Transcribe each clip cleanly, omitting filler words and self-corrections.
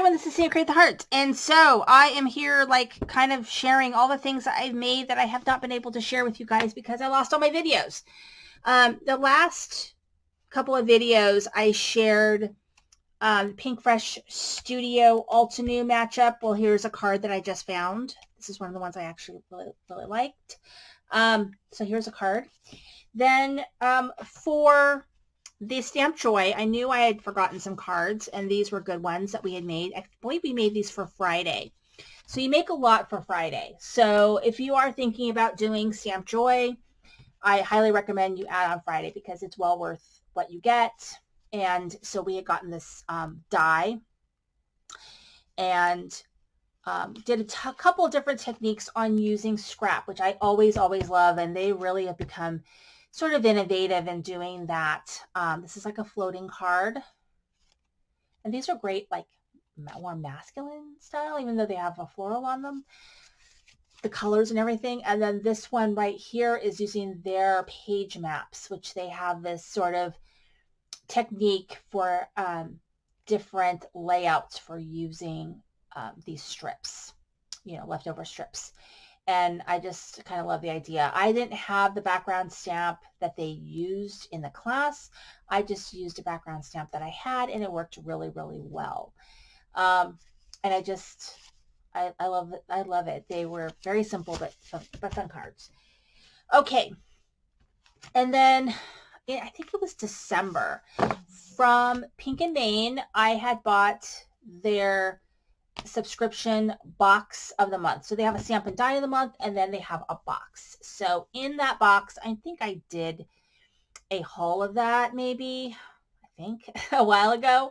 everyone, this is Sam Create the Heart, and so I am here like kind of sharing all the things that I've made that I have not been able to share with you guys because I lost all my videos. The last couple of videos I shared Pink Fresh Studio Altenew matchup. Well, here's a card that I just found. This is one of the ones I actually really liked. So here's a card. Then for the Stamp Joy, I knew I had forgotten some cards, and these were good ones that we had made. I believe we made these for Friday. So you make a lot for Friday. So if you are thinking about doing Stamp Joy, I highly recommend you add on Friday because it's well worth what you get. And so we had gotten this die and did a couple of different techniques on using scrap, which I always love, and they really have become sort of innovative in doing that. This is like a floating card, and these are great, like more masculine style, even though they have a floral on them, the colors and everything. And then this one right here is using their page maps, which they have this sort of technique for different layouts for using these strips, leftover strips. And I just kind of love the idea. I didn't have the background stamp that they used in the class. I just used a background stamp that I had, and it worked really well. And I love it. I love it. They were very simple but fun cards. Okay, and then I think it was December, from Pink and Main, I had bought their subscription box of the month. So they have a stamp and die of the month, and then they have a box. So in that box, I think I did a haul of that maybe, I think a while ago.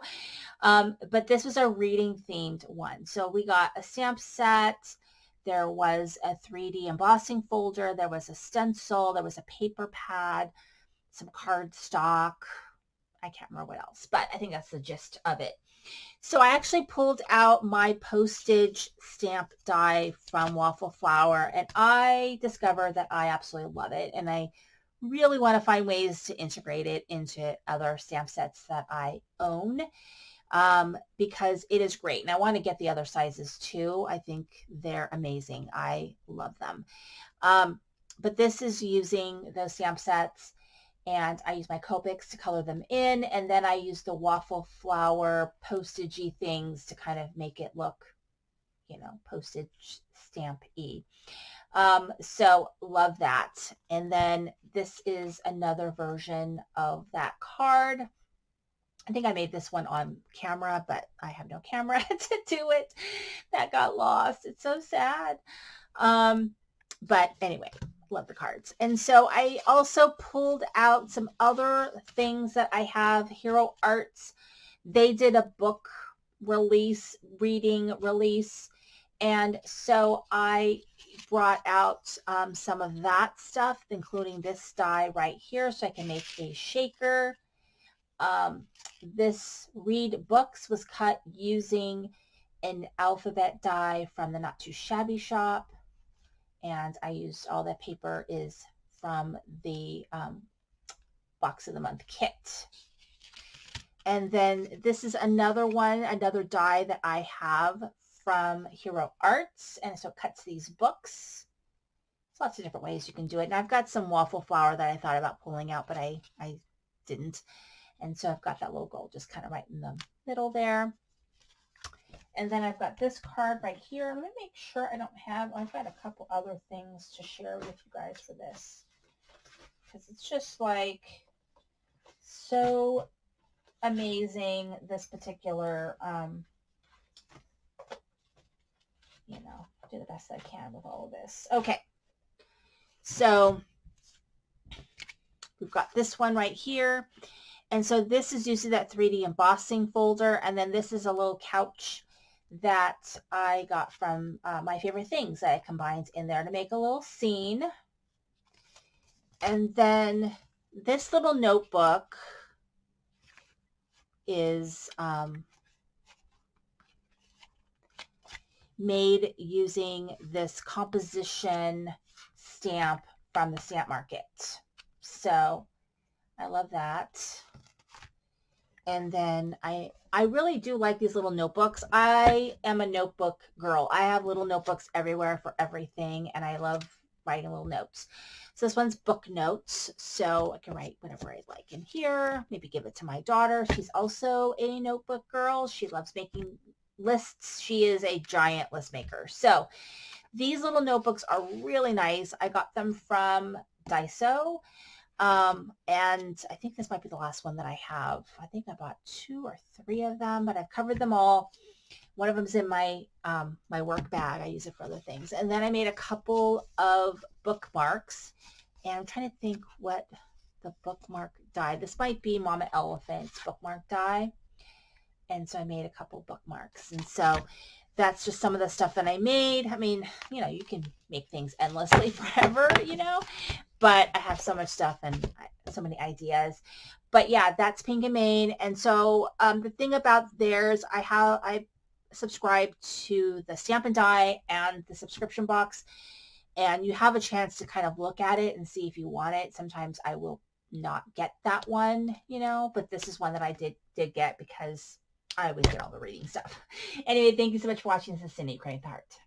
But this was a reading themed one. So we got a stamp set. There was a 3D embossing folder. There was a stencil. There was a paper pad, some cardstock. I can't remember what else, but I think that's the gist of it. So I actually pulled out my postage stamp die from Waffle Flower, and I discovered that I absolutely love it, and I really want to find ways to integrate it into other stamp sets that I own, because it is great. And I want to get the other sizes too. I think they're amazing. I love them. But this is using those stamp sets, and I use my Copics to color them in, and then I use the Waffle Flower postagey things to kind of make it look, postage stamp-y. So love that. And then this is another version of that card. I think I made this one on camera, but I have no camera to do it. That got lost. It's so sad. But anyway, love the cards. And so I also pulled out some other things that I have. Hero Arts, they did a book release, reading release. And so I brought out some of that stuff, including this die right here, so I can make a shaker. This Read Books was cut using an alphabet die from the Not Too Shabby shop. And I used all that paper is from the box of the month kit. And then this is another one, another die that I have from Hero Arts. And so it cuts these books. There's lots of different ways you can do it. And I've got some Waffle Flower that I thought about pulling out, but I didn't. And so I've got that logo just kind of right in the middle there. And then I've got this card right here. Let me make sure I don't have, I've got a couple other things to share with you guys for this, because it's just like so amazing, this particular, do the best I can with all of this. Okay. So we've got this one right here. And so this is using that 3D embossing folder. And then this is a little couch that I got from My Favorite Things that I combined in there to make a little scene. And then this little notebook is made using this composition stamp from the stamp market. So I love that. And then I really do like these little notebooks. I am a notebook girl. I have little notebooks everywhere for everything, and I love writing little notes. So this one's book notes, so I can write whatever I like in here. Maybe give it to my daughter. She's also a notebook girl. She loves making lists. She is a giant list maker. So these little notebooks are really nice. I got them from Daiso. And I think this might be the last one that I have. I think I bought 2 or 3 of them, but I've covered them all. One of them's in my my work bag. I use it for other things. And then I made a couple of bookmarks. And I'm trying to think what the bookmark die. This might be Mama Elephant's bookmark die. And so I made a couple bookmarks. And so that's just some of the stuff that I made. I mean, you know, you can make things endlessly forever, you know, but I have so much stuff and so many ideas. But yeah, that's Pink and Main. And so the thing about theirs, I subscribe to the Stamp and Die and the subscription box, and you have a chance to kind of look at it and see if you want it. Sometimes I will not get that one, you know, but this is one that I did get because I always get all the reading stuff. Anyway, thank you so much for watching. This is Cindy, Create the Heart.